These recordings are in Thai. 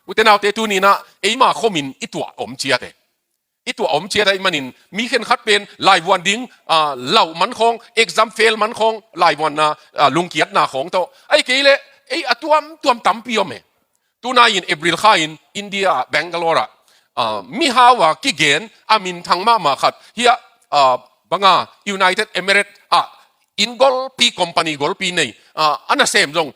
อุตนาเตตุนีนะไอ้มาข้อมินอิตัวอมเจียเตอิตัวอมเจียได้มันนินมีเข็นขัดเป็นลายวันดิ้งเหล่ามันคง exam fail มันคงลายวันนะลุงเกียรตินาของโตไอ้เกลไอ้ตัวตั้มพิโอเมตัวนายินเอพริลข้ายินอินเดียแบงกาลอระมีฮาวากิเกนอามินทางมาขัดเฮียบังอา United Emirates อินกอลปีคอมพานีกอลปีนี่อันนั้นเซมจง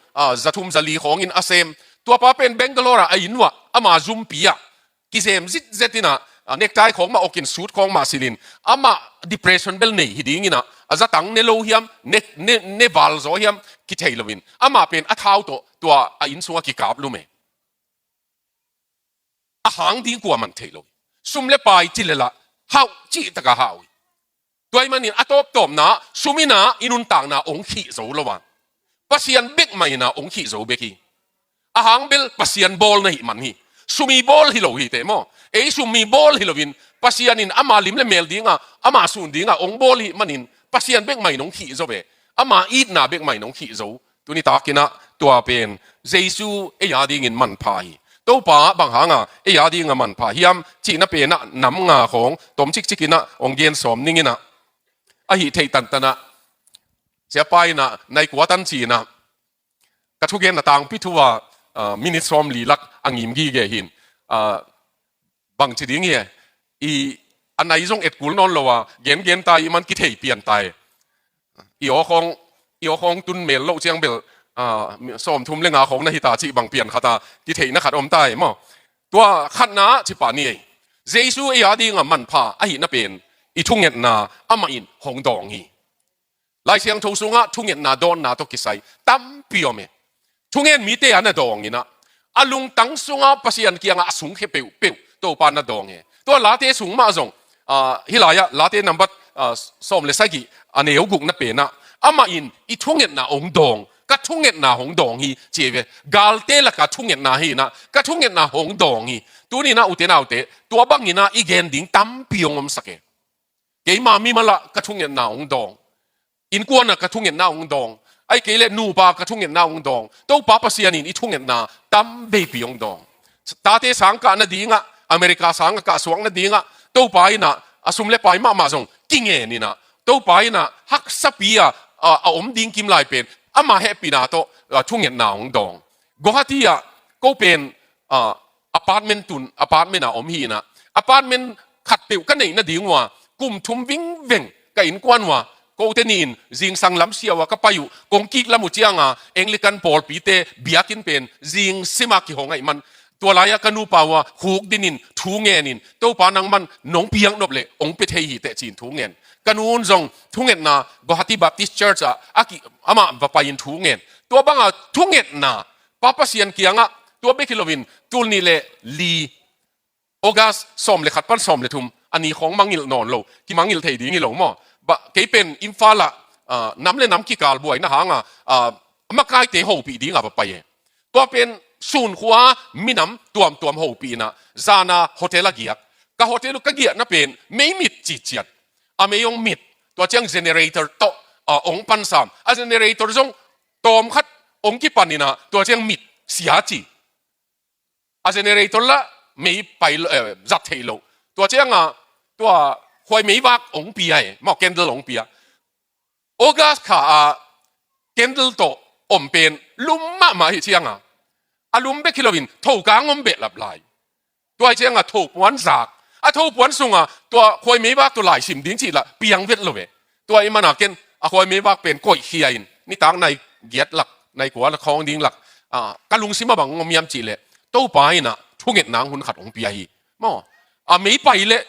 จะทุ่มจะลีของอินอาเซมตัวป้าเป็นแบงกาลอระไอ้ยินว่าอามาซุมปีอะกิเซมซิเจตินะเนกไทของมาอกินสูตรของมาซิลินอามา depression เบลนี่ฮิดิ้งนะอาจจะตั้งเนโลเฮียมเนบาลโซเฮียมกิเทลวินอามาเป็นอัฐาวตัวอินสุงกิกาบลูเมอาหางดิ้งกว่ามันเทลซุ่มเล็บไปจิเลละฮาวจีตะกะฮาวตัวมันนี่อัตบตบนะซุมินะอินุนต่างนะองขีโซละวันปัสยันเบกไม่นะองขีโซเบกีอาหางเบลปัสยันบอลนี่มันนี่ซุมีบอลฮิโลฮิเตมอเอ้ซุมีบอลฮิโลวินปัสยันินอามาลิมเลเมลดิ้งอามาสุนดิ้งองบอลฮิมันนินปัสยันเบกไม่น้องขีโซเบอามาอีดนาเบกไม่น้องขีโซตัวนี้ตากินะตัวเป็นเจซูเอียดิ้งินมันพายตัวป้าบางหางเอียดิ้งมันพายยามจีน่ะเป็นนะน้ำงาของตมชิกกินะองเย็นสมนิ่งนะอหิเทตันตนะเสียไปนะในกัวตันจีนะกระทุกเย็นต่างพิทัวมินิสอมลีลักอังยิมกีเกหินบางทีดิ้งเงี้ยอันไหนจงเอ็ดกุลนนละว่าเย็นตายมันกิเทเปลี่ยนตายอีโอของตุนเมลโลเจียงเบลสมทุมเรื่องอาของนาฮิตาจีบางเปลี่ยนขาตากิเทนักขัดอมตายมั้งตัวขัดนะที่ป่านี้เจซูเอียดิ้งมันพาไอหินน่ะเป็นอีทุ่งเงินนาอามาอินหงดองฮีลายเสียงทูสุงะทุ่งเงินนาโดนนาตกิไซตั้มปิโอเมทุ่งเงินมีเตอันน่ะดองฮีนะอาลุงตั้งสุงะปัสยันเกียงอาสุงเขเปิวตัวปานน่ะดองฮีตัวลาเตสุงมาจงฮิลายะลาเตนัมบัดสมเลสกิอันเอวกุกน่ะเป็นนะอามาอินอีทุ่งเงินนาองดองกะทุ่งเงินนาหงดองฮีเจเวกาลเตละกะทุ่งเงินนาฮีนะกะทุ่งเงินนาหงดองฮีตัวนี้นะอุเทนาอุเตตัวบังฮีนะอีเกนดิ้งตั้มปิโอมสักเกเกมามีมาละกระทุ่งเงินนาองดองอินกวนน่ะกระทุ่งเงินนาองดองไอ้เกเลนูปากระทุ่งเงินนาองดองตัวป้าปัสยานินอีทุ่งเงินนาตั้มเบปีองดองตาเตสังกะนาดีงะอเมริกาสังกะสวงนาดีงะตัวป้ายน่ะอาสุมเลปายมาส่งกิงเงนี่นะตัวป้ายน่ะฮักสปีอะอมดิ้งกิมลายเป็นอามาแฮปปี้นาโตทุ่งเงินนาองดองกุฮัตีอะก็เป็นอพาร์ตเมนต์ตุนอพาร์ตเมนต์อะอมฮีนะอพาร์ตเมนต์ขัดเปียวกันไหนนาดีงว่ากุมทุมวิ่งเว่งกับอินกวนว่าโกเตนินจิงสังลำเสียวก็ไปอยู่กงกิกลำมุจียงเอ็งลิกันปอลปีเตเบียกินเป็นจิงซิมากิหงไอมันตัวลายกันูปาวะฮูกดินินทูเงินินตัวปานังมันน้องเพียงนบเลยองเปเทฮีเตจีนทูเงินกันูนจงทูเงินนะกฮัติบัพติสเชิร์ชอากิอามาบไปยินทูเงินตัวบังทูเงินนะป้าปัสยันเกียงตัวเบคิโลวินตุลนี่เลลีโอกัสสมเลขัดปั้นสมเลทุมอันนี้ของมังงิลนอนโลที่มังงิลเทดีงิลหลงมั่วบะเกเป็นอินฟาละน้ำเล่นน้ำกี่กาลบวยนะฮะมาใกล้เตะหูปีดีงาไปตัวเป็นศูนย์หัวมีน้ำตัวหูปีนะซานาโฮเทลเกียกกับโฮเทลกเกียกนั่นเป็นไม่มิดจีเจียดไม่ยงมิดตัวเจ้าเจเนเรเตอร์โตองปันสามเจเนเรเตอร์จงตอมคัดองกี่ปันนี่นะตัวเจ้ามิดเสียจีเจเนเรเตอร์ละไม่ไปจัดเทโลตัวเจ้าตัวคอยไม่ว่าองปีไอ้มาเกนเดลองปีอะโอกัสขาเกนเดลโตอมเป็นลุ่มมาเชียงลุ่มเบคิโลวินถูกกางอมเบลับลายตัวเชียงถูกวันจากถูกวันสุงตัวคอยไม่ว่าตัวหลายสิมดิ้งจีละเปียงเวทเลยตัวไอ้มันเกนคอยไม่ว่าเป็นก้อยเขียนนี่ตั้งในเกียรติหลักในกัวละครดิ้งหลักกันลุงซิมาบังงมยำจีเลยตู้ไปนะทุ่งเงินนางหุ่นขัดองปีไอ้มั่วไม่ไปเลย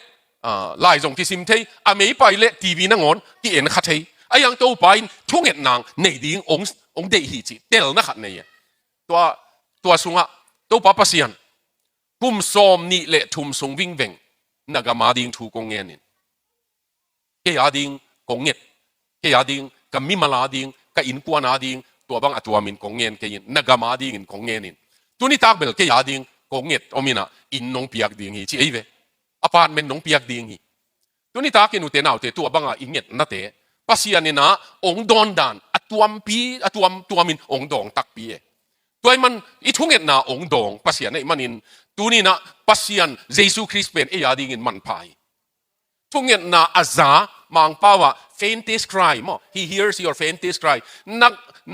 ลายจงที่ซิมเทไม่ไปเลยทีวีนั่งงอนที่เอ็นขัดเทไอ้ยังตู้ไปทุ่งเงินนางในดิ้งองเดียฮีจีเดลนักขัดเนี่ยตัวสุงะตู้ป้าปัสยันกุมซอมนี่เละทุมสุงวิ่งเวงนักมาดิ้งถูกกงเงินนี่เกียดิ้งกงเงินเกียดิ้งกับมิมาลาดิ้งกับอินกวนาดิ้งตัวบางตัวมินกงเงินเกียนักมาดิ้งกงเงินนี่ตัวนี้ตากเบลเกียดิ้งกงเงินอมินะอินน้องเปียกดิ้งฮีจีไอเวอพาร์ตเมนต์น้องเปียกดิ้งฮีตัวนี้ตากินุเตน่าเตตัวบางอิงเงินนั่นเตปัสยานี่นะองดอนดานตัวมินองดองตักปี ตัวมันอีทุ่งเอ็ดนาองดองปัสยานไอ้มันอินตัวนี้นะปัสยานเยซูคริสต์เป็นไอ้ยาดีเงินมันพายทุ่งเอ็ดนาอาซามังป้าวะ faintest cry มั้ง he hears your faintest cry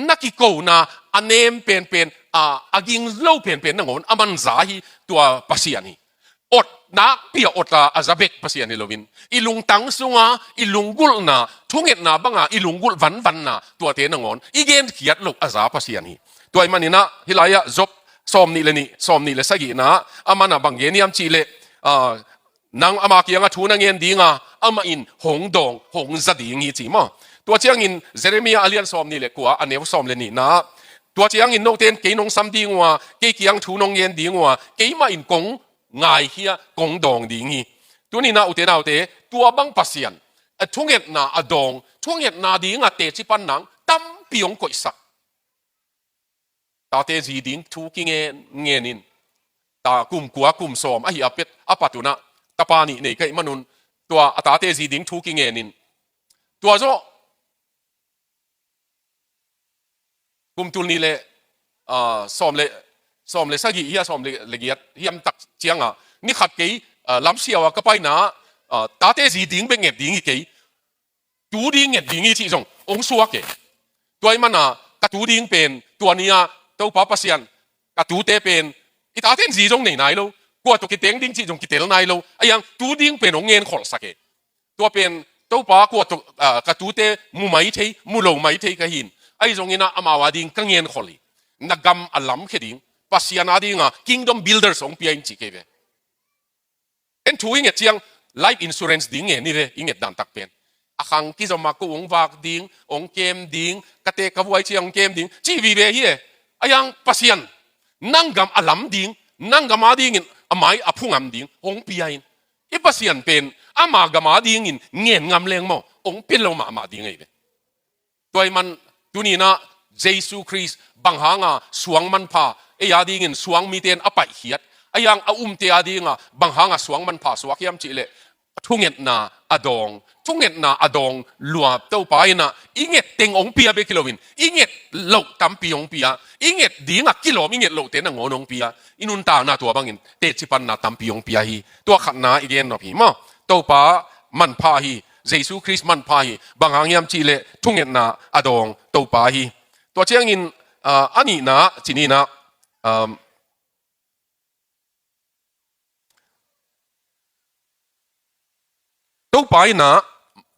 นักกิโกนาอันเนมเป็นอากิงเล่าเป็นนังอนอามันซาฮีตัวปัสยานีอดนักเปียอดละอาซาเบกปัสยานีโลวินอีลุงตังสุงาอีลุงกุลนาทุ่งเอ็ดนาบังอาอีลุงกุลวันนาตัวเตนังอนอีเกนเขียดลูกอาซาปัสยานีตัวมันนี่นะฮิลายะจบสอมนี่เลยนี่สอมนี่เลยสักกี่นะอามันนะบางเย็นยามจีเลนางอามาเกียงทูนางเงินดีงาอามาอินหงดองหงจัดดีงี้จีมั้งตัวเจียงอินเจเรมียาอเลียนสอมนี่เลยกว่าอันนี้สอมเลยนี่นะตัวเจียงอินโนเทนเกยนงซัมดีงัวเกยเกียงทูนงเงินดีงัวเกยมาอินกงง่ายเฮียกงดองดีงี้ตัวนี้นะอุเทนเอาเตตัวบังปัสยันทุ่งเห็ดนาอดองทุ่งเห็ดนาดีงาเตจิปันนังตั้มปียงก่อยสักตาเตจีดิ้งทุกิเงินินตากุมกัวกุมสอมอหิอาเป็ดอปัตุนะตาปานี่เนี่ยก็มันนุนตัวตาเตจีดิ้งทุกิเงินินตัวโจกุมตุลนี่เลยสอมเลยสักกี่เฮียสอมเลยละเอียดเฮียมตักเจียงอ่ะนี่ขัดกี่ลำเสียวก็ไปนะตาเตจีดิ้งเป็นเงินดิ้งกี่ตูดิ้งเงินดิ้งที่ส่งองค์สัวกี่ตัวมันอ่ะกระตูดิ้งเป็นตัวนี้อ่ะตัวป้าปัสยันกระตูเตเป็นอีตาเต้นสีจงไหนโลกว่าตัวกิเตงดิ้งสีจงกิเตลไหนโลไอ้ยังตูดิ้งเป็นองเงินขอสักตัวเป็นตัวป้ากว่าตัวกระตูเตมูไม่เทมูโลไม่เทก็หินไอ้จงนี้นะอามาวาดิ้งกังเงินขอลีนักกำอัลลัมแค่ดิ้งปัสยันอาดิ้งอ่ะ Kingdom Builders องเปียนจีเกเวเอ็นทูอิงเงจียง Life Insurance ดิ้งเงี้ยนี่เวอิงเงดันตักเป็นอาคังที่จะมากูองวากดิ้งองเกมดิ้งกระเตกระวยเชียงเกมดิ้งจีวีเวเฮียไอ้ยังปัสยันนั่งกำอัลลัมดิ้งนั่งกำมาดิ้งอาไม่อาพุ่งอัมดิ้งองเปียนอีปัสยันเป็นอามากำมาดิ้งเงี้ยงำเลงมั้งองเป็นเรามาดิ้งไงเวตัวมันตัวนี้นะเยซูคริสต์บังหางาสวงมันพาไอ้ยาดิ้งสวงมีเตียนอไปเหียดไอ้ยังอาเตียดิ้งบังหางาสวงมันพาสวกยามจีเลทุ่งเงินนาอดองทุ่งเงินนาอดองลัวเต้าไปนะอีเงตเต็งองเปียเบกิโลวินอีเงตเหลาตั้มปีองเปียอีเงตดิ้งกิโลอีเงตเหลาเต็นงอนองเปียอินุนตาหน้าตัวบางอินเตจิปันนาตั้มปีองเปียฮีตัวขัดนาอีเกนนอพีมั้งเต้าป้ามันพาฮีเยซูคริสต์มันพาฮีบังหางยามจีเลทุ่งเงินนาอดองเต้าป้าฮีตัวเชียงอินอันนี้นะจีนี่นะตัวไปนะ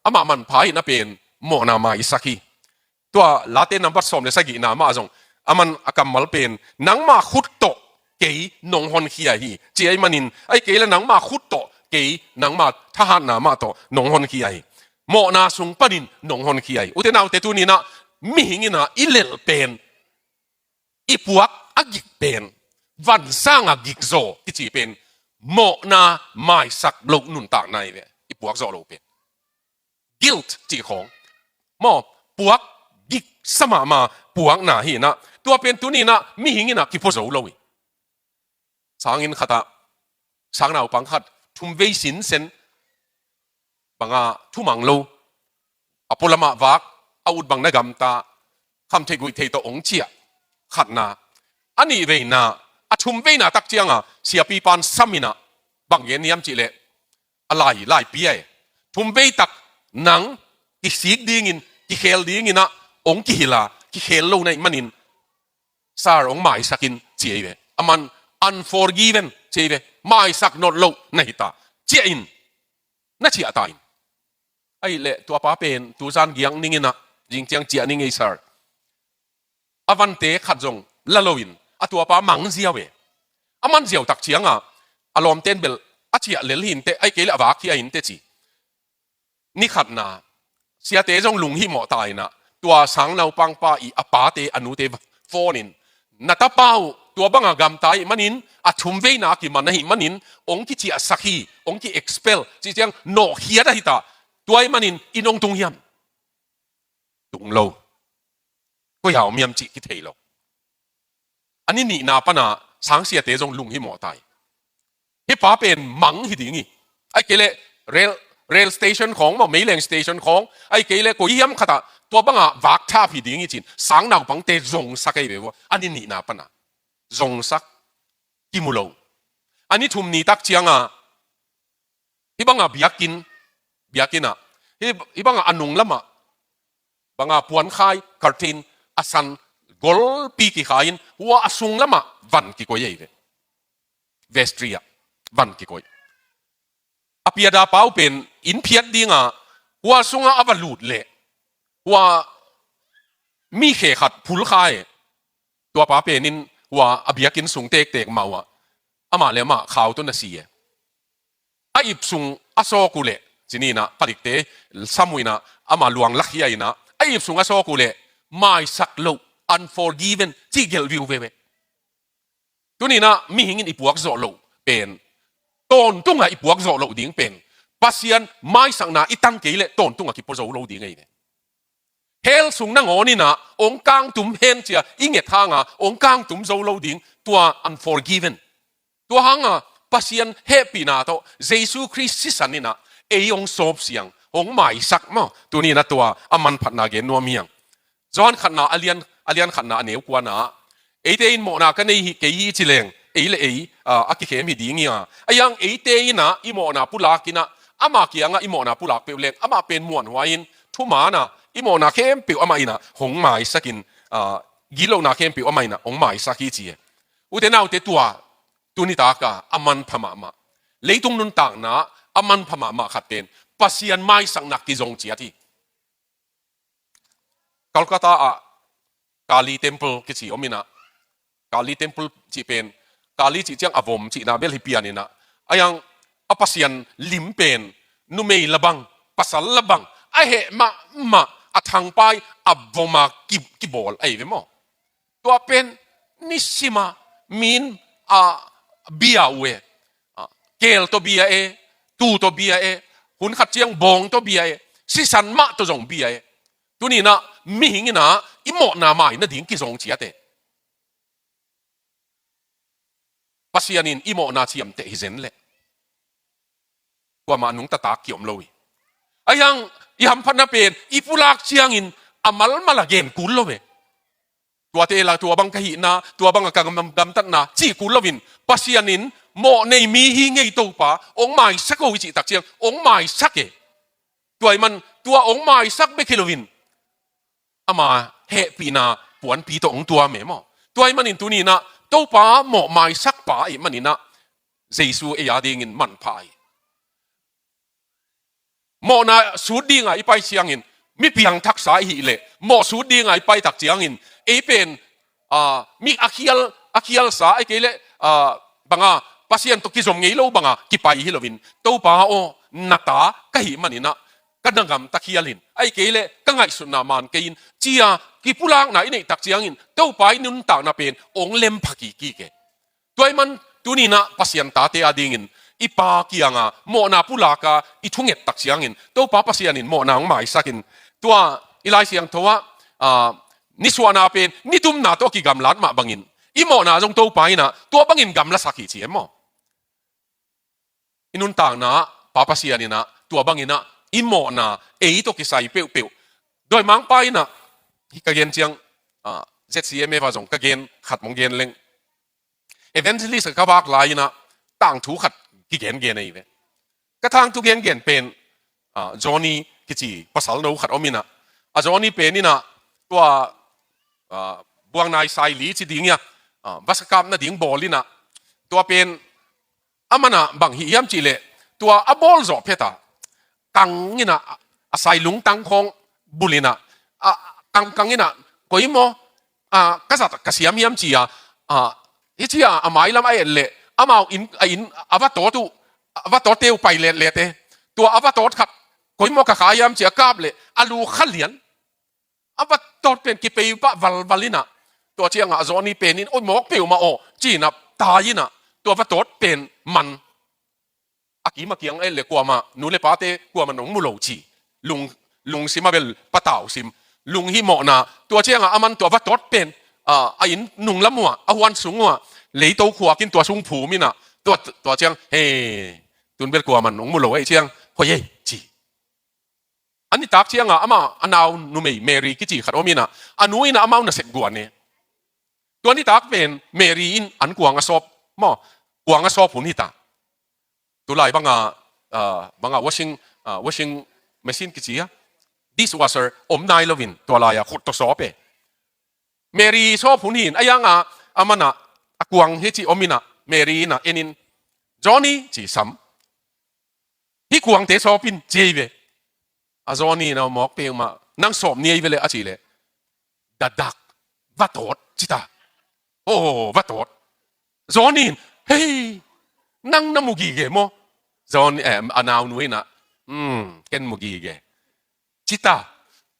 อามามันพายนะเป็นโมนามาอิสักีตัวลาเต้นนับสมเลยสักีนามาจงอามันอากามัลเป็นนังมาขุดโตเกยนงฮอนขี้ไอเจียมันินไอเกยแล้วนังมาขุดโตเกยนังมาทหารนามาโตนงฮอนขี้ไอโมนาสุงปนินนงฮอนขี้ไออุเทนาอุเตตุนีนะมิหิงินะอิเลลเป็นอีพวกอากิกเป็นวันสร้างอากิกโซที่จีเป็นโมนาไม่สักโลกนุนต่างในเวอีพวกโซโลเป็น guilt จีของมอพวกกิกสมามาพวกหนาหินะตัวเป็นตัวนี้นะมิหิงินะกิพโซโลวิสางอินขัดสางนาวปังขัดทุ่มเวสินเซนบังอาทุ่มังโลอพลมาวักอาวุธบังนกรรมตาคำเทกุยเทตองเจียขัดนาอันนี้เวน่าทุ่มเวน่าตักเจียงเสียปีปานซ้ำมินะบางเย็นยามจีเลอะไรไล่ปีไอทุ่มเวตักหนังกิสิกดิ้งกิเคลดิ้งนะองกิฮิลากิเคลโลในมันินซาร์องไม่สักินเจียเวอามัน unforgiven เจียเวไม่สักนอตโลในตาเจียอินน่าเจียตายไอ้เละตัวป้าเป็นตัวจานเกียงนิ่งนะจิงเจียงเจียนิ่งไอ้ซาร์อวันเตขัดจงละโลวินตัวป้ามังเสียเวอามันเสียวตักเจียงอารมณ์เต้นเบลอาเจียเลหินเตไอ้เกลอวากที่ไอ้หินเตจีนี่ขัดนาเสียเตจงลุงหิหมอตายนะตัวสังเราปังป้าอีอปาเตอนุเตฟอนินนัตเป้าตัวบังกรรมตายมันินทุ่มเวนากิมันหิมันินองค์ที่เจียสักฮีองค์ที่ expel จีเจียงโนเฮียดหิตาตัวไอ้มันินอินงตุงยำตุงโลก็ยาวมียมจีกิเทโลอันนี้นี่นาปนาสังเสียเตจงลุงหิหมอตายที่ป้าเป็นมังหิดิงีไอ้เกลเรลสเตชันของมาไม่เลงสเตชันของไอ้เกลก็ยี่ยมขดาตัวบังวักท่าหิดิงีจินสังนาวปังเตจงสักไอ้เบวอันนี้นี่นาปนา zong sak kimulo ani thum ni tak chianga hibanga biakina hibanga anung lama banga puan khai kartin asan gol pi ki khain wa asung lama van ki ko ye vestria van ki ko apia da pau pen in phiat dinga wa sunga avalut le wa mi khe khat phul khaiตัวป้าเป็นนินว่าอภิยกินสูงเตกมาว่าอามาเลมาข่าวต้นน่ะสิไอ้สูงอโศกุเลจีนี่นะปฏิกเตสมุยนะอามาลวงลักยัยนะไอ้สูงอโศกุเลไม่สักโล unforgiven ที่เกลวิวเวตัวนี้นะมีหิงอิปวกโซโลเป็นต้นตุ้งอะอิปวกโซโลดิ้งเป็นปัสยันไม่สักนาอิตังเกลเลต้นตุ้งอะกิปโซโลดิ้งไงเฮลสูงนั่งอ๋อนี่นะองค์กลางตุ้มเฮนเจียอิงเงทางอ่ะองค์กลางตุ้มโซโลดิ้งตัว unforgiven ตัวหางอ่ะปัสยันเฮปีนาโตเยซูคริสต์สิสันนี่นะเอองสอบเสียงองหมายสักมั้งตัวนี้นะตัวอามันผัดนาเกนนัวเมียงจอนขันนาอเลียนขันนาเหนียวกว่านะเอเตนโมนากันในเกยีจิเลงเอเลเออากิเขมีดีงี้อ่ะไอยังเอเตนนะอิโมนาปุลากินะอามาเกียงอ่ะอิโมนาปุลาเปเลงอามาเป็นมวนวายินทุมานะอิโมนาเข้มปิวอามาอินะหงหมายสักินกิโลนาเข้มปิวอามาอินะหงหมายสักิจีอุเทนาอุเตตัวนี้ตากาอามันพม่ามาเลยตรงนั้นต่างนะอามันพม่ามาขัดเต็นปัสยันไม่สังนักที่จงเจียที่กัลกัตตากาลีเทมเพลกิจิอมินะกาลีเทมเพลจีเป็นกาลีจีเจียงอวมจีนาเบลฮิปียนี่นะอายังอปัสยันลิมเป็นนุเมย์ละบังปัสสัลละบังไอเหมาอัทางไปอวมากิบอลไอเวมอตัวเป็นนิสิมามินเบียเวเกลตัวเบียตูตัวเบียหุ่นขัดเจียงบงตัวเบียสิสันมาตัวจงเบียตัวนี้นะมีหิงนะอิโมนาไม่นะดิ้งกิจงเจียเตปัสยานินอิโมนาเชียมเตหิเซนเล่กว่ามานุงตาตาเกี่ยมเลยไอ้ยังยามพันนาเป็นอีปุลักเชียงอินอามัลมาลาเกนกุลโลเวตัวเตลาตัวบังกะหินะตัวบังกะกำตันนะจีกุลโลวินปัสยานินโมในมีหิงไอตัวป้าองไม่สักวิจิตักเชียงองไม่สักตัวมันตัวองไม่สักเบคิโลวินอามาเฮปีนาปวนปีตัวองตัวเมมอตัวมันอินตัวนี้นะตัวป้าโมไม่สักป้ามันนี่นะเยซูเอียดิงินมันพายโมนาสูดดีไงไปเชียงอินมีเพียงทักษะหิเลโมสูดดีไงไปตักเชียงอินเป็นมีอาคียลสาไอเกเลบังปัสยันตุกิจงเงยโลบังกิไปฮิโลวินตัวป้าโอนัตากะหิมันนี่นะกันดังกำตะเคียลินไอเกเลกังไงสุนามันเกินเจียกิปุลางไหนนี่ตักเจียงอินตัวป้านุนตากนาเป็นองเล็มพักกีเกตัวมันตัวนี้นะปัสยันตาเตอดิงินอีปากียงโมนาปุลากาอีทุ่งเอ็ดตักเสียงอินตัวป้าปัสยันินโมนางหมายสักินตัวอีไลเสียงตัวนิสวานาเป็นนิตุมนาตัวกิกำลัดมาบังอินอีโมนาจงตัวไปนะตัวบังอินกำลัดสักกี่เชียมอินุนต่างนะป้าปัสยันินะตัวบังอินนะอีโมนาตัวกิใส่เปียวโดยมังไปนะที่กระเกนเชียงเจ็ดเสียไม่พอจงกระเกนขัดมงเกนเล็งeventually สักบักลายนะต่างถูขัดกิเกนไอเวกระทั่งทุกเกนเป็นจอห์นนี่กิจีภาษาโน้ขัดอมินะจอห์นนี่เป็นนี่นะตัวบวงนายไซลีจีดิ้งเนี่ยภาษากรรมนะดิ้งบอลนี่นะตัวเป็นอามันนะบางฮิยามจีเลตัวอบอลจอบเพตากังนี่นะไซลุงตังคงบุลินะกังนี่นะก็ยิ่งมั้กษัตริย์กษียมยามจีฮิจิอาหมายลำไอเละอามาอินอวตารตุอวตารเตียวไปเละเตตัวอวตารขัดก็ยิ่งมั้ขายามจีกาบเละอาลูขัดเหรียญอวตารเป็นกิเปย์ปะวัลลินะตัวเชียงอาจอนี่เป็นนี่โอ้ยหมอกเปียวมาโอจีนับตายนะตัวอวตารเป็นมันอากิมาเกียงไอเละกว่ามาหนูเละป้าเตกว่ามันหนงมุโลจีลุงซิมาเบลปะเต่าซิมลุงฮิโมนาตัวเชียงอามันตัวอวตารเป็นอินนุ่งละมัวอาวันสูงมัวเลยตัวขวากินตัวสูงผูมินะตัวเชียงเฮ้ตุนเบลกว่ามันหนงมุโลไอเชียงพอเย่จีอันนี้ตักเชียงอามาอันเอาหนุ่มเมรีกิจีขัดอมินะอันนู้นนะอามาหน้าเสกกวนเนี่ยตั ตัวนี้ตักเป็นเมรีอินอันกวางอสอบมั่วกวางอสอบผุนที่ตาตัวไหลบางwashing machine กี่จีอะ dishwasher นายลวินตัวไหลอะขุดตัวสอบเมรีชอบผุนหินไอ้ยังมันกวางเฮจิมินะเมรีนะเอ็นินจอห์นนี่จีซัมที่กวางเตะชอบปินเจเวจอห์นนี่นะหมอกเปียงมานั่งสอบเนี่ยไปเลยอาจีเลยดักวัดโตดจิตาโอ้วัดโตดจอห์นนี่เฮ้ยนั่งน้ำมุกีเกมอจอห์นอนาวนุ้ยนะเก็นมุกีเกจิตา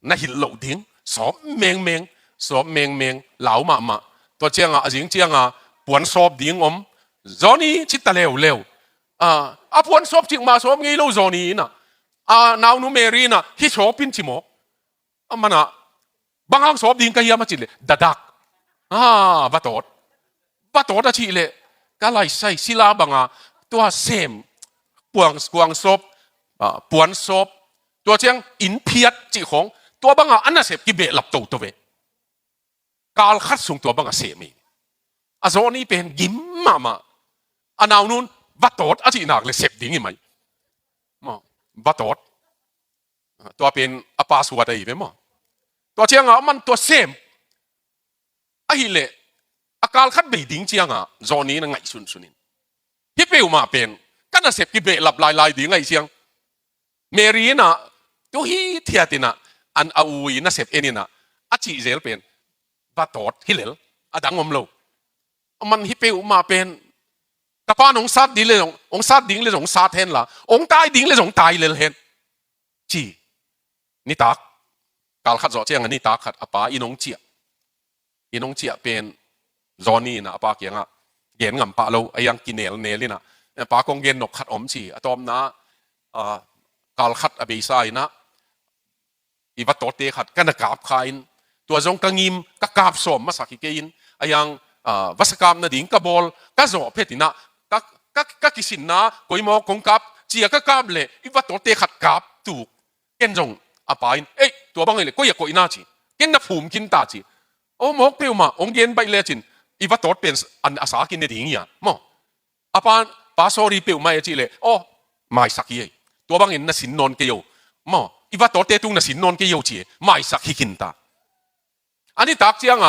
น่าหินเหลาดิ้งสอบเมงสอบเมงเหลามาตัวเจียงจิงเจียงปวนสอบดิ้งจอห์นนี่จิตาเร็วปวนสอบจิงมาสอบไงเราจอห์นนี่นะนาวนุเมรีนะที่ชอบปินจิโมมันบางครั้งสอบดิ้งก็ยังมาจิเลยดักวัดโตดอาชีเลยก็ไล่ใส่ศิลาบางตัวเซมปวงสอบปวนสอบตัวเชียงอินเพียดจีของตัวบางอันนั้นเสพกิเบหลับตัวเวการคัดส่งตัวบางเสมีอาโซนี่เป็นยิ้มมานาวนู้นวัดโตดอาชีหนักเลยเสพดิ้งยังไงวัดโตดตัวเป็นปาสวัสดิ์ไหมมั้งตัวเชียงมันตัวเซมไอ้เละอาการคัดเบดิ้งเชียงจอนี้นั่งไงสุนินที่เปลวมาเป็นก็น่าเสพกิเบหลับลายดิ้งไงเชียงเมรีน่ะตัวฮีเทียติน่ะอันอาวุยน่าเสพเอ็นี่น่ะอาชีเจลเป็นวัดโตดฮิเลลดังอมโลมันฮิเปลมาเป็นกระป้านองซาดดิ้งเลยองซาดดิ้งเลยองซาดเห็นละองตายดิ้งเลยองตายเลยเห็นจีนี่ตักการขัดจ่อเจียงอันนี้ตักขัดอาป้าอีน้องเจียเป็นจอนี่นะอาป้าเกียงเย็นงำปะเราไอ้ยังกินเนลนี่นะป้ากงเย็นนกขัดจีอะตอมนะการขัดอเบยไซนะอีวัตโตเตขัดกันกราบขายตัวจงกังยิมก็กราบสมมาสักกิเกยินไอ้ยังวัสกรรมนาดิ่งกบอลก็จ่อเพตินะก็กิสินนะกุยมอกงกับเจียก็กราบเลยอีวัตโตเตขัดกราบถูกเก่งจงอาป้าเอ้ยตัวบางเลยก็อยากกุยน่าจีเก่งนับภูมิกินตาจีโอ้หมอกเปรี้ยวมาองเย็นไปเลยจินอีวัตโตเป็นอันอาสากินในดิ่งอย่างมั้งอาป้าสอรี่เปรี้ยวไม่จีเลยโอ้ไม่สักยี่ตัวบางเห็นน่ะสินนอนเกี่ยวมั้งอีวัตโตเตตุงน่ะสินนอนเกี่ยวจีไม่สักฮิกินตาอันนี้ตักเจียง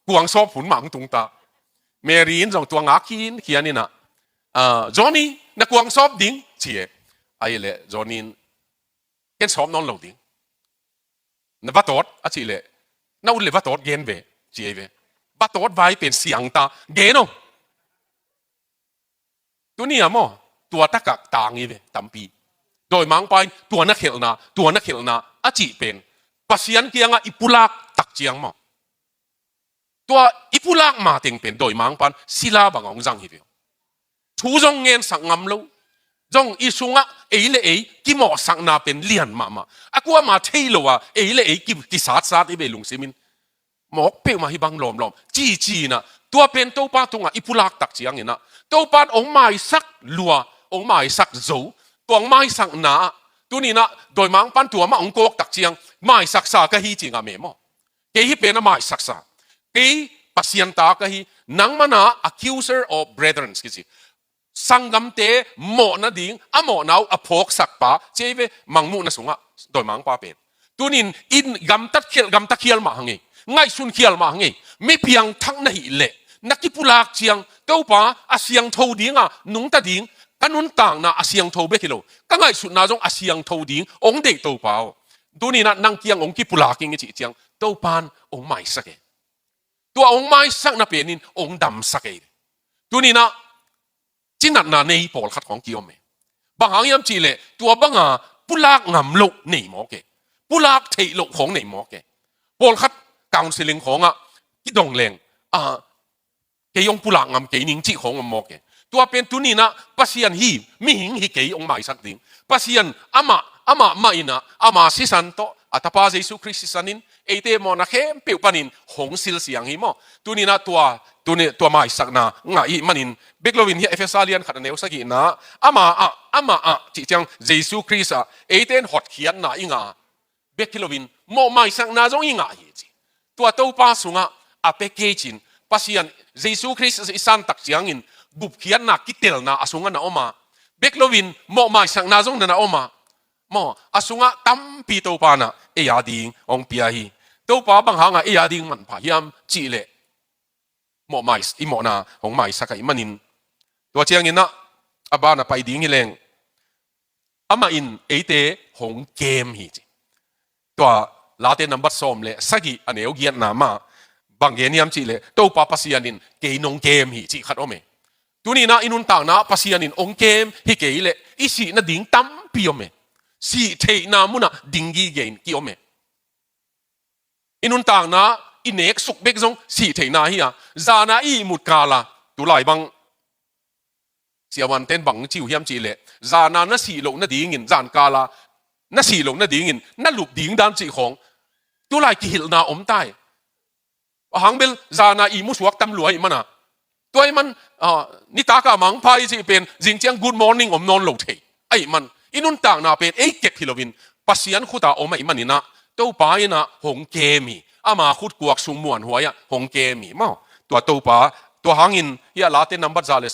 กวางสอบผุนหมังตุงตาเมรีนจงตัวงักขินเขียนนี่นะจอห์นนี่นักกวางสอบดิ่งจีไอ้เลยจอห์นนี่เห็นสอบนอนเหล่าดิ่งนับวัตโตอาจีเลยน่าอุลเลวัตโตเกนเวจีเววัตโตไว้เป็นเสียงตาเกนองตัวนี้มั้งตัวตะกักต่างนี่เวตั้มปีโดยมังไปตัวนักเขียนนะอาจีเป็นปัสยันเกียงอิปุลักตักเจียงมั้งตัวอิปุลักมาถึงเป็นโดยมังปันศิลาบางองจังฮิเวทูจงเงินสังงามโลจงอิสุงเอเลกิมอสังนาเป็นเลียนมากูว่ามาเที่ยวเอเลกิสาดอีเบลุงซิมินหมอกเปรี้ยวมาฮิบังลมจีนะตัวเป็นตัวป้าตุงอิปุลักตักเจียงเนี่ยนะตัวป้าองไม้สักลัวองไม้สักโจตัวไม้สักนาตัวนี้นะโดยมังปันตัวมาองโกกตักเจียงไม้สักษาก็ฮีจริงเมมเกฮิเป็นไม้สักษาเกปัสยันตาก็ฮีนังมานะ accuser of brethren กิจิสังกัมเตหมอนาดิ่งหมอนาวพกสักปะเจเวมังมุนสุงโดยมังปาเป็นตัวนี้อินกัมตักเขียลมาหังไงสุนเขียลมาหังไม่เพียงทั้งนั้นเละนักกิปุลากเจียงเต้าป้าอาเซียงทูดิ่งนุ่งตาดิ่งกันนุ่นต่างนะอาเซียงทูเบกิโลก็ไงสุดนาจงอาเซียงทูดิ่งองเด็กเต้าป้าตัวนี้นะนังเกียงองกิปุลากิงจิเจียงเต้าปานองไม่สักตัวองไม่สักนับเป็นนินองดำสักตัวนี้นะจินัดนาในปอลขัดของกิโอเมบางอย่างจีเลยตัวบางปุลากงำลุกในหมอเกปุลากเทลุกของในหมอเกปอลขัดกาวสิลิงของกิดงแรงเกยงปุลากงำเกยนิงจีของหมอเกตัวเป็นตัวนี้นะปัสยันฮีมีหิงฮีเกยองไม่สักดิ่งปัสยันอามาไม่นะอามาสิสันโตอัตปาเยซูคริสต์สันินเอเตมอนะเข้มเปียวปานินหงสิลเสียงหิมอตัวนี้นะตัวไม่สักนะง่ายมันินเบกโลวินเฮเอฟเอสาเลียนขัดเนวสักนะอามาจิจังเยซูคริสต์เอเตนหดเขียนนะอิงเบกโลวินโมไม่สักนะจงอิงจีตัวเต้าป้าสุงอาเปเกจิน Pasian Jesus Christ isan tak siang in bup khian na kitel na asunga na oma beklowin mo mai sang na jong na oma mo asunga tampi to pa na ading ong piahi to pa bang hanga ading manpha hiam chi le mo mai imo na ong mai sakai manin to chiang ina aba na pai ding hileng ama in ate hong game hi to late number som le sagi aneu gian na ma bangeniam chi le to pa pasianin ke nong game hi chi khat ome tuni na inun tang na pasianin ong game hi ke le isi na ding tam pi ome si thei na muna dingi gain ki ome inun tang na inek suk bek jong si thei na hi ya zana i mut kala tu lai bang siawan ten bang chiu hiam chi le zana na si lo na ding in zan kala na si lo na ding in na lup ding dan chi khong tu lai ki hil na om tai hang bel zana i mu suak tam luai mana toy man ni ta ka mang pai chi pen jing chiang good morning om non lo thei ai man inun tang na pen ei kek hilovin pasian khuta om ai manina to pa ina hong ke mi ama khut kuak sung muan huaya hong ke mi ma to pa to hangin ya late number za le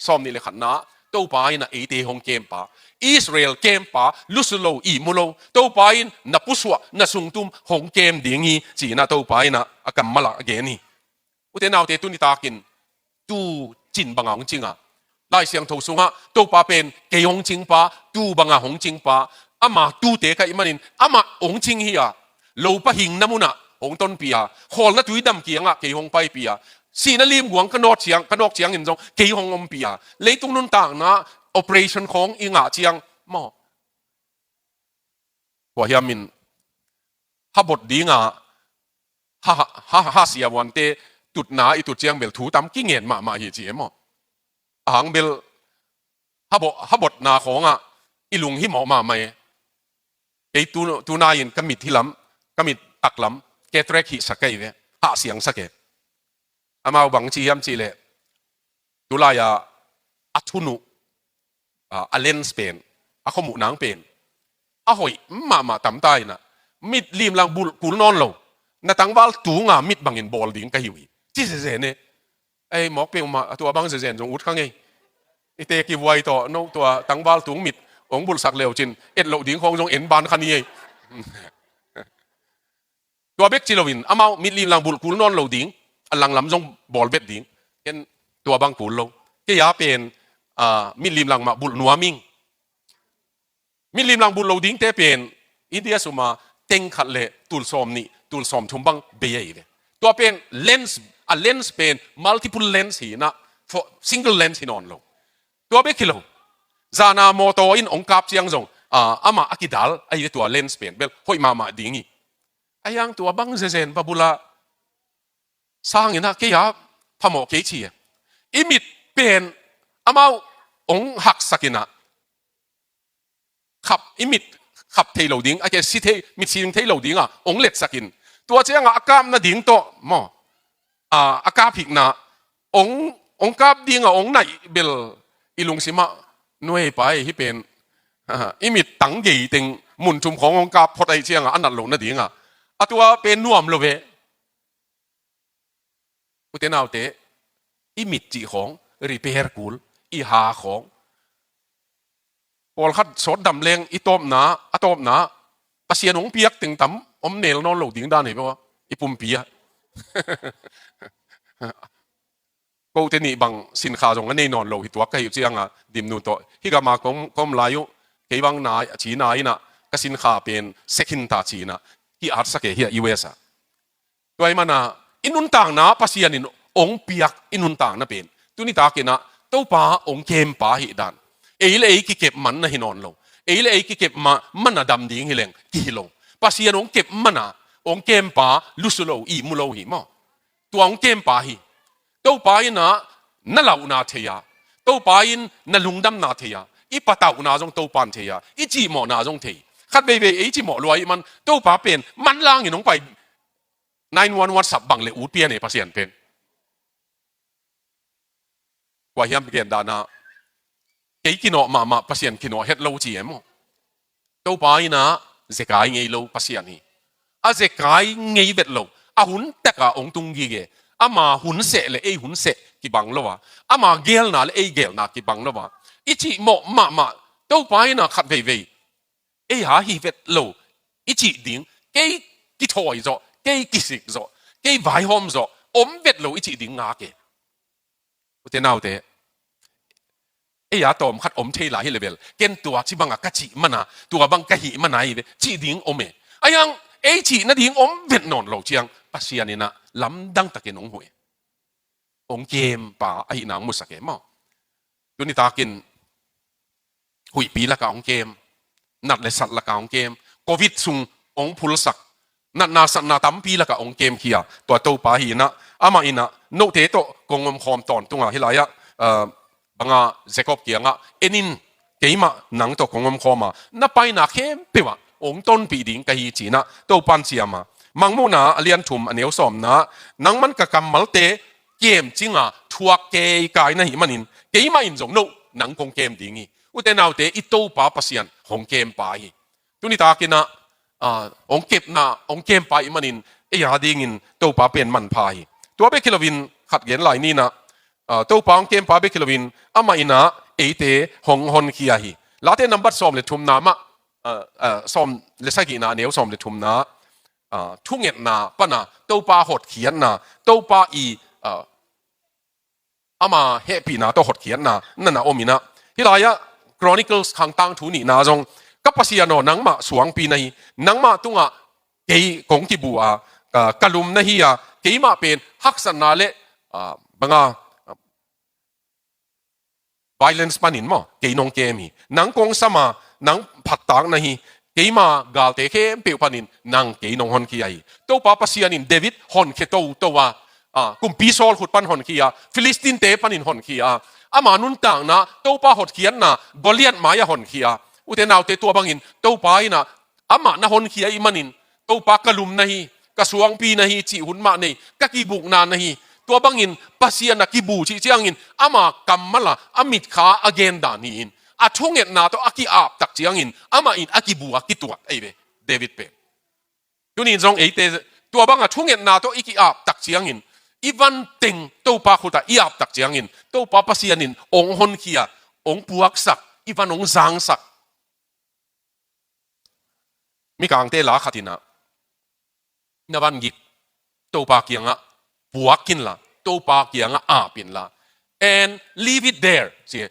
som ni le khanna to pa ina ei te hong kem pa Israel kem pa lusulo i mulo to pa in na puswa na sungtum hong kem dingi chi na to pa ina akam mala ageni ute naw te tu ni takin tu chin bangang chinga lai siang tho sunga to pa pen ke hong ching pa tu banga hong ching pa ama tu te ka imanin ama ong ching hi ya lo pa hing namuna hong ton pia khol na tuidam kianga ke hong pai pia si na lim guang kanok chiang in jong ke hong om pia leitung nun tang na operation khong inga chiang mo wa hiamin habot dinga ha sia wante tut na i tut chiang bel thu tam ki ngen ma hi chi mo ahang bel habot na khonga ilung hi mo ma mai ei tu na in kamit hilam kamit taklam ke trek hi sakai ve ha siang sake amao bang chi yam chi le tulaya athunu a lens pen a khomu nang pen a hoi ma tam tai na mit lim lang bul kul non lo na tangwal tu nga mit bangin bol ding ka hiwi chi se ne ai mok pe ma to bang se zen jong ut khang ei ite ki wai to no to tangwal tu mit ong bul sak leo chin et lo ding khong jong en ban khani ei to bek chi lovin amao mit lim lang bul kul non lo ding alang lam jong bol bet ding ken to bang kul lo ke ya penมิลิมลังมาบุลนัวมิงมิลิมลังบุลโลดิ้งเตเป็นอิเดียสุมาเต็งขัดเละตุลซอมนี่ตุลซอมทุ่มบังเบียอีเลยตัวเป็นเลนส์เลนส์เป็น multiple lens หีนะ single lens หีนอนลงตัวเบกิโลจานาโมโตอินองค์กับเชียงจงอามาอากิดัลไอ้ตัวเลนส์เป็นเบลห้อยมาดิ้งอีไอ้ยังตัวบังเซนปะบุลาสร้างอย่างนั้นกี่ยาพมอกี่ชีอิมิดเป็นอามาองหักสักินะขับอิมิดขับเทโลดิ้งไอ้แกสิเทมิดสิงเทโลดิ้งองเล็ดสักินตัวเจ้าอากาศน่ะดิ้งโตมออากาศผิกนะองกาบดิ้งองไหนเบลอีลุงสิมาหน่วยไปที่เป็นอิมิดตั้งยี่ติงมุนชุมขององกาบพอได้เจ้าอันนั้นลงน่ะดิ้งตัวเป็นน่วมโลเวอุตนาวเตอิมิดจีของรีเพร์กูลอีหาของพอขัดสดดำเลงอีตบหนาอะตบหนาปัสยานงเปียกติงตั้มอมเนลนอนหลงดิ้งด้านเห็นปะอีปุ่มปีอะก็เทนี่บางสินค้าตรงนั้นนอนหลงตัวก็อยู่เจียงดิมนูโตที่กามาก้มลายุเกี่ยงนายชีนายนะก็สินค้าเป็นเซคินตาชีนะที่อาร์สักเฮียยูเอสตัวไอ้มันอินุนต่างนะปัสยานินองเปียกอินุนต่างนะเป็นตัวนี้ตากินะตัวป้าองเกมป้าหิดันเอเลกิเก็บมันนะหินอนลงเอเลกิเก็บมันนะดำดิ้งหิเลงกี่ลงปัสยานองเก็บมันนะองเกมป้าลุสโลอีมุโลหิมอตัวองเกมป้าหิตัวป้าอินะนั่นเหล่านาเทียตัวป้าอินนั่นลุงดำนาเทียอีปะตาวนาจงตัวปานเทียอีจีหมอนาจงเทียขัดเบเบอีจีหมอรวยมันตัวป้าเป็นมันล่างหินองไป911สับบังเลอูดเปียเนี่ยปัสยานเป็นว่าเฮียมเกียนดานาเกี่ยกินอมาปัสยานกินอเฮ็ดโลจีเอ็มตัวไปนะเจกายไงโลปัสยานี่เจกายไงเบ็ดโลหุ่นแต่กะองตุงกีเก ama hun se le ei hun se ki bang lo wa ama gel na le ei gel na ki bang lo wa ichi mo ma to pai na khat ve ei ha hi vet lo ichi ding ke ki thoi zo ke ki sik zo ke vai hom zo om vet lo ichi ding nga ke ute nau te ei ya tom khat om thei la hi level ken tua chi banga ka chi mana tua bang ka hi mana hi chi ding ome ayang ei chi na ding om vet non lo chiang pasian ni na lam dang takin ong hui ong kem pa ai nang mu sake mo tu ni takin hui pi la ka ong kem nat le sat la ka ong kem covid sung ong phul sak nat na sat na tam pi la ka ong kem khia to to pa hi na ama ina no te to kongom khom ton tunga hilaya banga jacob kianga enin keima nang to kongom khoma na pai na khem pewa ong ton pi ding ka hi china to pan chiama mangmu na alian thum aneu som na nang man ka kamal te kem chinga thuak ke kai na hi manin keima in jong no nang kong kem dingi uten autte i to pa pasian hong kem pa hi tuni ta kina ong kep na ong kem pa i manin e ya ding in to pa pen man pa hi to be kilovin khat gen lai ni na to pa ong kem pa be kilovin ama ina eite hong hon khia hi late number som le thum na ma som le sagi na neu som le thum na thu nget na pana to pa hot khian na to pa i ama happy na to hot khian na nana omina hilaya chronicles khang tang thu ni na jong kapasiano nangma suang pi nahi nangma tunga kei kong ki bu a kalum na hi a keima pen haksan na le banga violence panin mo kei nong kemi nang kong sama nang phattang na hi keima galte khem pe panin nang kei nong hon ki ai to pa pasianin david hon khe to wa kum pi sol khut pan hon kia philistine te panin hon kia ama nun tang na to pa hot khian na goliath maya hon kia uten autte to bangin to pa ina ama na hon kia i manin to pa kalum na hi ka suang pi na hi chi hun ma nei ka ki buk na na hi to bangin pasian na ki bu chi chiangin ama kammala amit kha agenda ni in a thonget na to aki ap tak chiangin ama in aki bu aki tuat ai ve david pe tunin jong eite to banga thonget na to iki ap tak chiangin ivan teng to pa khuta iap tak chiangin to pa pasianin ong hon khia ong puak sak ivan ong zang sak mi kang te la khatina nawan gik to pa kianga puakin la to pa kianga apin la and leave it there si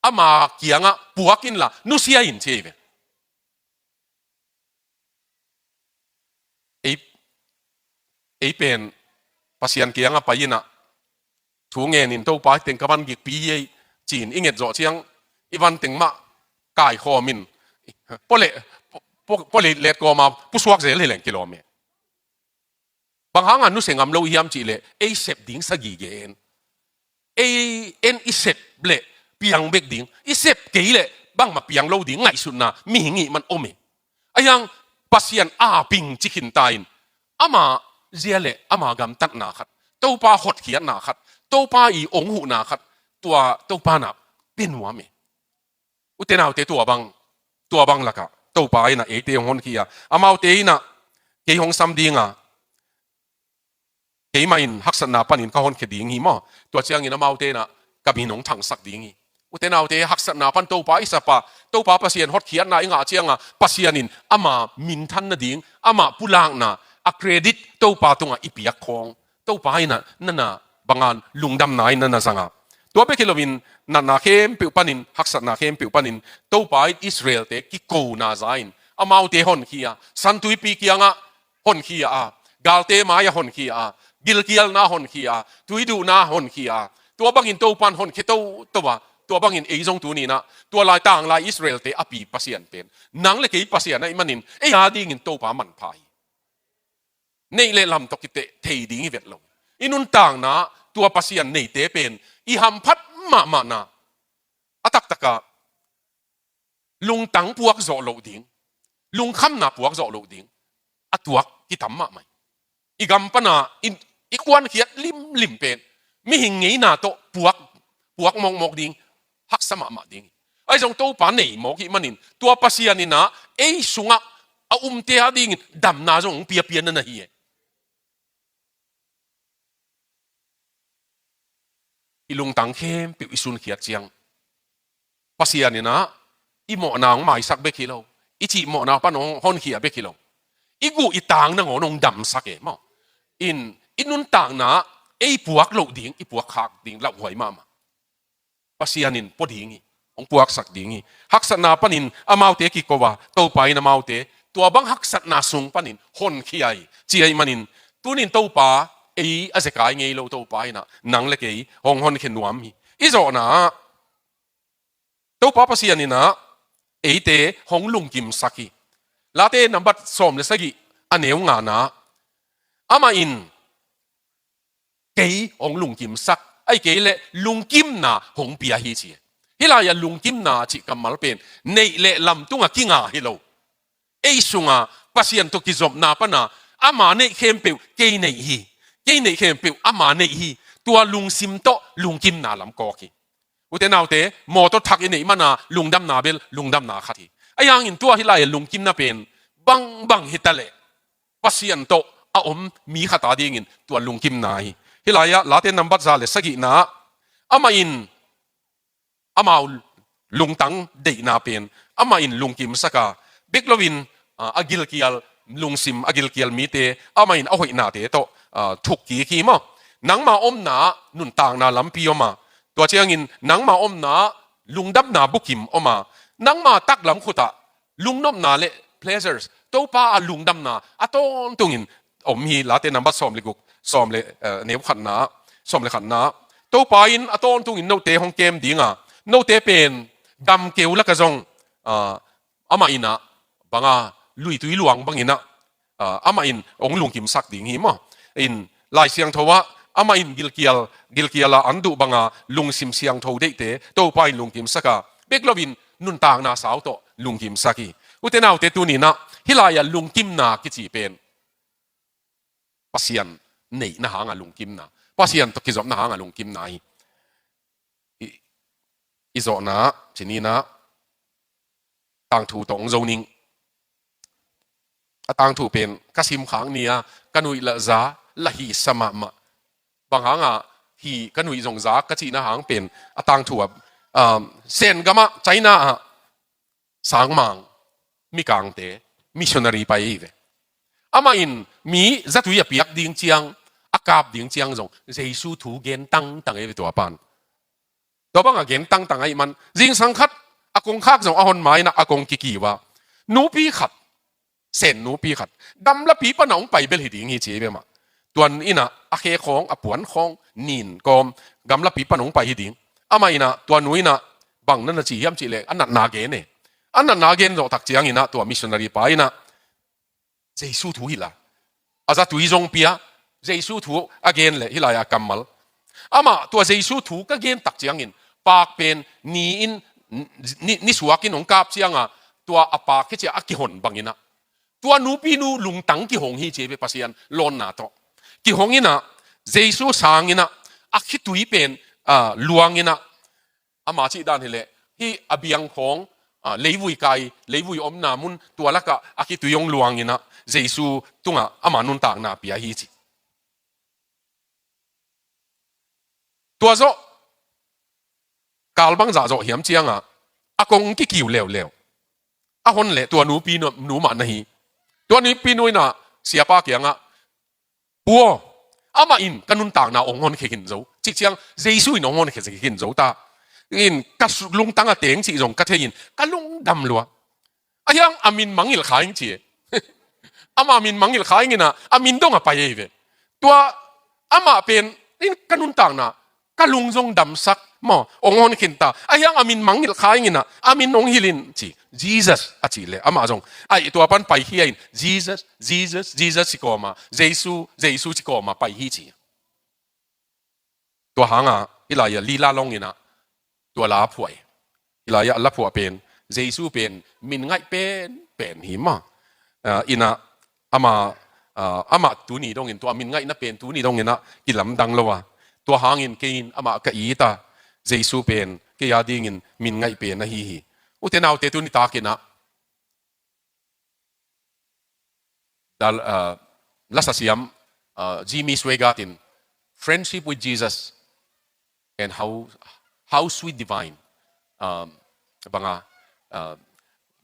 ama kianga puakin la nu sia in cheve ei pen pasian kianga payina thu nge nin to pa teng kawan gik pi ye chin inget zo chiang iwan teng ma kai khomin pole let ko ma pusuak zel heleng kilome bang hanga nu sengam lo hiam chi le ei sep ding sagi gen ei en i sep ble piang bek ding i sep ke le bang ma piang lo ding ngai sun na mi ngi man ome ayang pasian a ping chikin tain ama ziale ama gam tat na khat to pa hot khian na khat to pa i ong hu na khat tua to pa na penwa me utenau te tua bang laka to pa ina e te hon kia amau te ina ke hong sam dinga ke main haksan na panin ka hon ke ding hi mo tua chiang ina mau te na ka binong thang sak ding hi utenau te haksan na pan to pa isa pa to pa pasian hot khian na inga chianga pasianin ama min than na ding ama pulang na a credit to pa tunga ipiak khong to pa ina nana bangan lungdam nai nana sanga to pe kilovin na khem pe panin haksan na khem pe panin to pa israel te ki ko na zain amau te hon khia santui pi kianga hon khia a galte maya hon khia gilkial na hon khia tuidu na hon khia to bangin to pan hon khe to wa to bangin e jong tu ni na to lai tang lai israel te api pasian pen nang le ke pasian na imanin e ha ding in to pa man phai nei le lam to kite thei ding vet lo inun tang na tua pasian nei te pen i ham phat ma na atak taka lung tang puak zo lo ding lung kham na puak zo lo ding atuak ki tam ma mai i gam pana in i kwan khiat lim pen mi hing ngei na to puak mok ding hak sama ma ding ai jong to pa nei mo ki manin tua pasian ni na ei sunga a te ha ding dam na jong pia na hi ilung tang khem pi isun khiat chiang pasian ni na imo nang mai sak be khilo ichi mo na panong hon khia be khilo igu itang na ngonong dam sak e mo inun tang na ei puak lo ding i puak khak ding la hoi ma pasianin podingi ong puak sak dingi haksat na panin amaute ki kowa to pai na maute tua bang haksat na sung panin hon khiai chi ai manin tunin to pa ei azekai ngei lo to pai na nang le kei hong hon khen nuam hi izo na to pa pasianin na ei te hong lung kim saki late number som le sagi aneu nga na ama in kei hong lung kim sak ai kei le lung kim na hong pia hi chi hilai ya lung kim na chi kamal pen nei le lam tunga kinga hilo ei sunga pasian to ki zom na pa na ama nei khem pe kei nei khem pe ama nei hi tua lung sim to lung kim na lam ko ki ute naute mo to thak nei mana lung dam na bel lung dam na khati ayang in tua hilai lung kim na pen bang hitale pasian to a mi khata ding in tua lung kim na hi hilaya late number za le sagi na ama in amau lung tang de na pen ama in lung kim saka beklovin agil kial lung sim agil kial mi te ama in ahoi na te to thuk ki mo nang ma om na nun tang na lampi oma tua chiang in nang ma om na lung dap na bukim oma nang ma tak lam khuta lung nom na le pleasures to pa lung dam na aton tungin hi late number som le guk som le neu khat na som le khat na to pa in aton tungin no te hong kem dinga no te pen dam keu la ka jong ama ina banga lui tui luang bangina ama in ong lung kim sak ding hi mo in lai siang thowa ama in gilkiala andu banga lung sim siang tho de te to pa in lung kim saka beklovin nun tang na sao to lung kim saki utenau te tu ni na hilaya lung kim na ki chi pen pasian nei na hanga lung kim na pasian to ki zom na hanga lung kim na hi izo na chini na tang thu tong zoning atang thu pen kasim khang nia kanui la za la hi sama ma bang hanga hi kanui zong za ka chi na hang pen atang thu sen gama china sang mang mi kang te missionary pai ve ama in mi zatu ya piak ding chiang akap ding chiang zong jesu thu gen tang e to pan to bang gen tang ai man jing sang khat akong khak zong ahon mai na akong ki wa nu pi khat sen nu pi khat dam la pi pa nong pai bel hi ding hi che be ma tuan ina a khe khong a puan khong nin kom gam la pi pa nong pai hi ding ama ina tuan nu ina bang na chi yam chi le anat na ge ne anat na gen zo tak chiang ina to missionary pa ina jesu thu hi la aza tu izong pia jesu thu again le hilaya kamal ama to jesu thu ka gen tak chiang in pak pen ni in ni suakin ong kap chianga tua apa ke chia akihon bangina tua nu pi nu lung tang ki hong hi che be pasian lon na to ki hong ina jesu sang ina akhi tui pen luang ina ama chi dan hele hi abiang khong leivui kai leivui om na mun tua laka akhi tu yong luang ina jesu tunga ama nun tak na pia hi chi tua zo kalbang za zo hiam chianga akong ki kiu lew a hon le tua nu pi nu ma na hi tua ni pi nu na siapa kianga puo ama in kanun tak na ong hon khin zo chi chiang jesu in ong hon khin zo ta in ka lung tang a teng chi zong ka thein ka lung dam lua ayang amin mangil khaing chi ama min mangil khaing ina amin dong a pa ye ve tua ama pen in kanun tak na ka lung zong dam sak mo ong hon khin ta ayang amin mangil khaing ina amin ong hilin chi jesus a chi le ama zong ai tua pan pai hi in jesus chi ko ma jesu chi ko ma pai hi chi tua hanga ilaya lila long ina tua la phuai ilaya la phua pen jesu pen min ngai pen hi ma ina ama tu ni dong in tua min ngai na pen tu ni dong ina kilam dang lowa tua hangin kein ama ka ita jesu pen ke ya ding in min ngai pen na hi utenaw te tu ni ta kina dal lasasiam Jimmy Swegatin friendship with Jesus and how sweet divine banga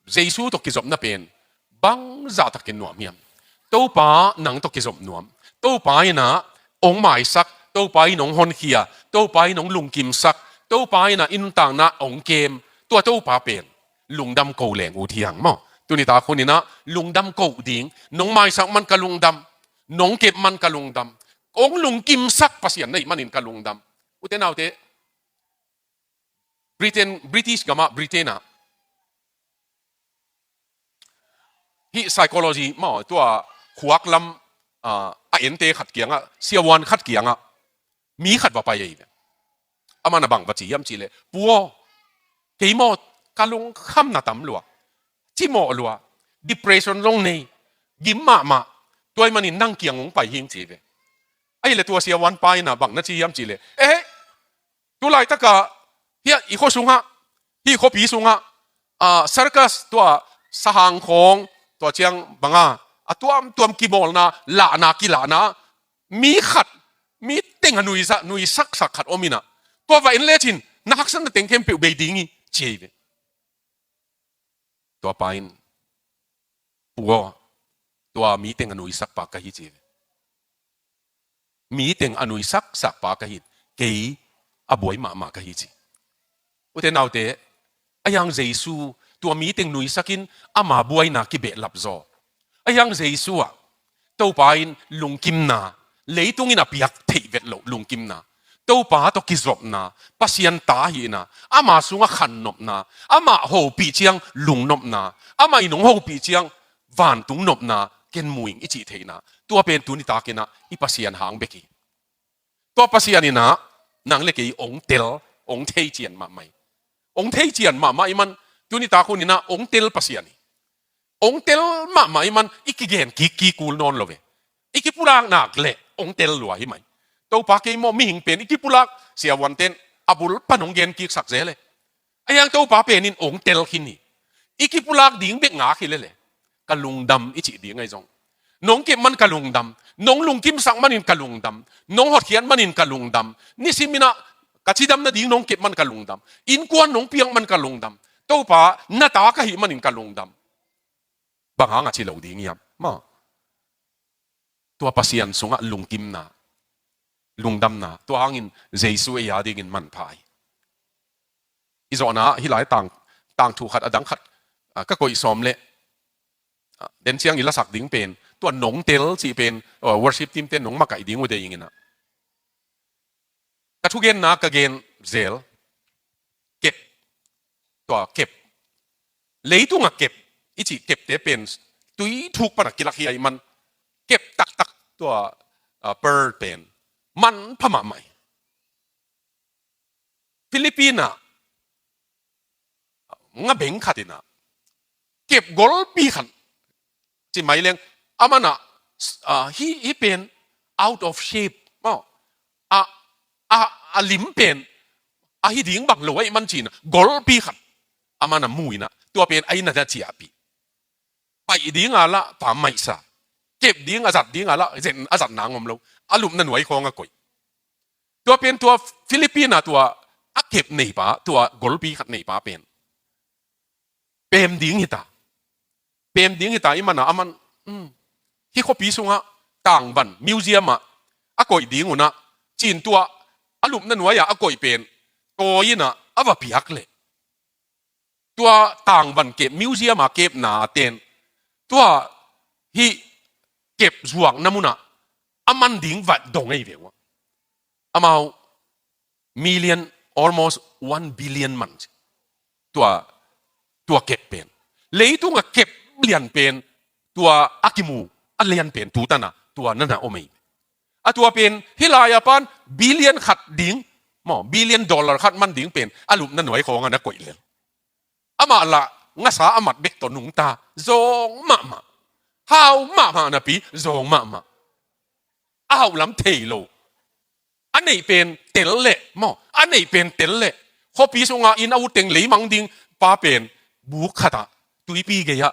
Giêsu to kizop na pen bang za takin nuam hiam to pa nang to kizop nuam to pa ina ong mai sak to pa inong hon khia to pa inong lung kim sak to pa ina in tang na ong kem to pa pen lung dam ko leng u thiang mo tu ni ta khoni na lung dam ko ding nong mai sak man ka lung dam nong kep man ka lung dam ong lung kim sak pasian nei manin ka lung dam u te nau te British gama Britain hi psychology mo tua khuak lam ente khat kianga siawan khat kianga mi khat ba pa ye amana bang ba chi yam chi le puo keimo kalung kham na tam lua chi mo lua depression long nei gim ma toy manin nang kiang ong pai hing chi ve ai le tua siawan pai na bang na chi yam chi le tu lai ta ka hi i kho sunga hi kho pi sunga circus tua sahang khongตัวเชียงบังอาตัวกีบอลนะละนากีละนะมีขัดมีเต็งหนุยสักขัดอมินะตัวว่าอินเลชินนักสันเต็งเข้มเปียวเบดิ้งเจียตัวไปน์ปัวตัวมีเต็งหนุยสักปากกะฮิเจียมีเต็งหนุยสักปากกะฮิเกี่ยอบวยมากะฮิจีอุเทนเอาเตะยังเจสูตัวมีเต็งหนุยสักินอามาบวยนากิเบะลับโซยังเจสัวตัวไปลุงกิมนาเลยตรงนี้นะเปียกเทเวทลุงกิมนาตัวป้าตัวกิจบนาปัสยันตาหีนาอามาสุงขันนบนาอามาโหปีเจียงลุงนบนาอามาอินงโหปีเจียงวันตุงนบนาเกณฑ์มวยอิจิเทนาตัวเป็นตุนิตาเกนะอีปัสยันหางเบกีตัวปัสยันนี่นะนางเล็กองเตลองเทเจียนมาไหมองเทเจียนมามันตุนิตาคนนี้นะองเตลปัสยันองเตลมามันอีกเกนกีกูลนอนเลยอีกปุรางนักเละองเตลหลวยไหมตัวปากเกมมีหิงเป็นอีกปุรางเสียวันเต้นอบุลปนองเกนกีสักเจเลยไอ้ยังตัวปากเป็นนินองเตลขินี่อีกปุรางดิ่งเบกงาขิเลยกะลุงดำอีจิดิ่งไงจงน้องเก็บมันกะลุงดำน้องลุงกิมสักมันนินกะลุงดำน้องหดเขียนมันนินกะลุงดำนี่สิมินะกะชีดำนะดิ่งน้องเก็บมันกะลุงดำอินกวนน้องเปียงมันกะลุงดำตัวปาหน้าตากะหิมันนินกะลุงดำบางหางอาชีเหล่าดีเงียบมาตัวปัสยันสงะลุงกิมนาลุงดำนาตัวหางินเจสุเอียดีกินมันพายอิจอนะฮิหลายต่างถูกขัดอดังขัดก็กอยซ้อมเละเดินเชียงอิละสักดิ้งเป็นตัวหนงเตลจีเป็นworship team เต้นหนงมาไก่ดิ้งวันเดียงนะกระทุกเกนนะกระเกนเซลเก็บตัวเก็บเลยตัวเก็บอีจีเก็บเตเป็นตุยถูกปนักกิลักยมันเก็บตักตัวเปิร์เป็นมันพม่าใหม่ฟิลิปปินส์งะเบงขัดนะเก็บกอลปีขันจิไม่เลี้ยงอามันฮีเป็น out of shape มั้งลิมเป็นฮีดิ้งบังเลยมันจีนกอลปีขันอามันมุยนะตัวเป็นไอ้น่าจะเจียปีไปดิ้งอะไรป่าไม่ซาเก็บดิ้งอาจัดดิ้งอะไรเจนอาจัดนางอมเราอารมณ์นั้นไว้คงก็กอยตัวเป็นตัวฟิลิปปินส์ตัวเก็บหนีป่าตัวกอลปีขัดหนีป่าเป็นดิ้งหิตาเป็นดิ้งหิตาอีมันนะมันที่เขาปีสุงะต่างบันมิวเซียมกอยดิ้งนะจีนตัวอารมณ์นั้นไว้กอยเป็นโกยนะว่าเปียกเลยตัวต่างบันเก็บมิวเซียมเก็บหนาเต็นตัวที่เก็บห่วงน้ำมันมันดิ้งวัดดงไอ้เหี้ยมา million almost 1 billion มันตัวเก็บเป็นเลยตัวเก็บเปลี่ยนเป็นตัวอากิมูเลียนเป็นตัวนั้นตัวนั้นโอเมย์ตัวเป็นฮิลายาปัน billion ขัดดิ้งbillion dollar ขัดมันดิ้งเป็นอารมณ์นั้นหน่วยของนะก๋วยเลยมาละงั้นสาอามัดเบกตัวนุ่งตาจงมาฮาวมานะปีจงมาอ้าวลำเทโลอันนี้เป็นเตลเล่อันนี้เป็นเตลเล่เขาปีสงาอินเอาเต็งหลีมังดิงป้าเป็นบุคคตาตุยปีเกีย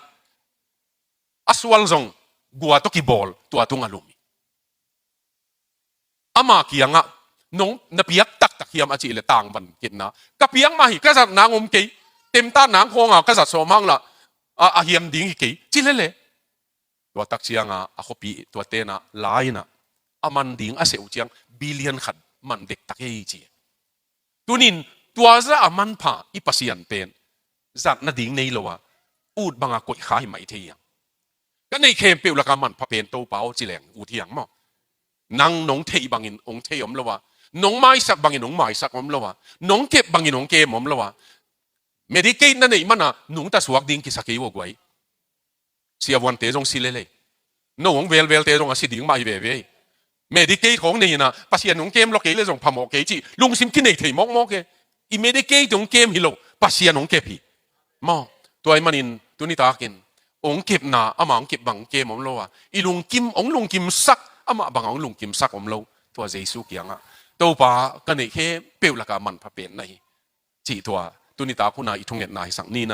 อสวลซงกัวตกิบอลตัวตุงอารมณ์อามาเกียงน้องนับยักตัก ตักเฮียมอาจีเลต่างบันกินนะกับเพียงมาหิกษัตริย์นางอมกีเต็มตานางคงกษัตริย์สมังละเฮียมดิ้งหิกีจิเลเลตัวตักเชียงเขาปีตัวเตนะลายนะมันดิ้งเสียวเชียงบิลเลียนขัดมันเด็กตักเฮียจีตัวนินตัวจะมันผ่าอีปัสยันเป็นจัดนาดิ้งในโลวะอูดบางกดขายไม่เทียงก็ในเข้มเปรี้ยวละกันมันพะเป็นโตเปล่าจีแหลงอูเทียงมั้งนังน้องเทียบางอินองเทียมละวะน้องไม้สักบางอินน้องไม้สักอมละวะน้องเก็บบางอินน้องเก็บอมละวะเมดิเกตนั่นเองมันน้องตาสวกดิ้งกิสักยี่วกไว้เสียวันเตะจงสิเลเลยน้องเวลเตะจงสิดิ้งมาอีเว่เมดิเกตของนี่นะปัสยันน้องเกมล็อกเกเลยจงพามอกเกจีลุงซิมกินในเทียมอกเกอีเมดิเกตจงเกมฮิโลปัสยันน้องเก็บฮีมอตัวไอ้มันอินตัวนี้ตากินองเก็บนามังเก็บบางเกมอมโลอ่ะอีลุงกิมองลุงกิมซักมาบางองลุงกิมซักอมโลตัวเจสุเกียงตัวป่ากันนี่แค่เปรี้ยวละกันมันพะเป็นในจีตัวนี้ตาคุณนายทุ่งเงินนายสังนี่นะ